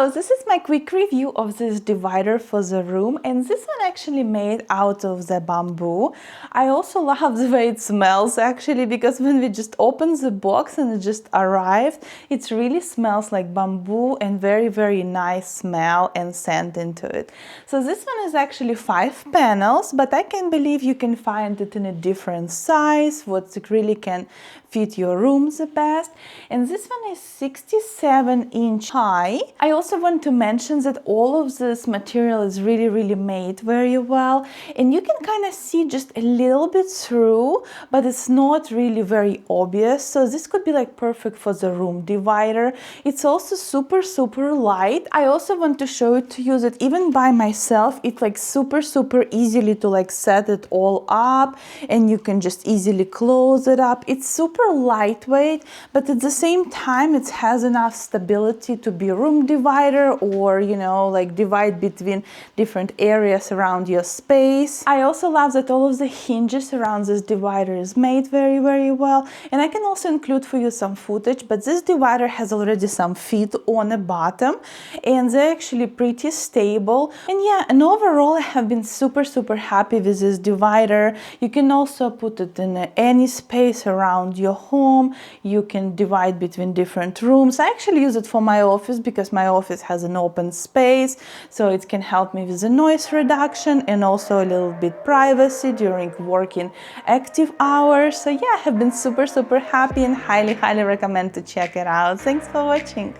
So this is my quick review of this divider for the room, and this one actually made out of the bamboo. I also love the way it smells actually, because when we just opened the box and it just arrived, it really smells like bamboo and very nice smell and scent into it. So this one is actually 5 panels, but I can believe you can find it in a different size, what it really can fit your room the best. And this one is 67-inch high. I also want to mention that all of this material is really made very well, and you can kind of see just a little bit through, but it's not really very obvious. So this could be like perfect for the room divider. It's also super light. I also want to show it to you that even by myself, it's like super easily to like set it all up, and you can just easily close it up. It's super lightweight, but at the same time it has enough stability to be a room divider, or you know, like divide between different areas around your space. I also love that all of the hinges around this divider is made very well, and I can also include for you some footage, but this divider has already some feet on the bottom, and they're actually pretty stable. And yeah, and overall I have been super happy with this divider. You can also put it in any space around your home. You can divide between different rooms. I actually use it for my office because my office has an open space, so it can help me with the noise reduction and also a little bit privacy during working active hours. So yeah, I have been super happy and highly recommend to check it out. Thanks for watching.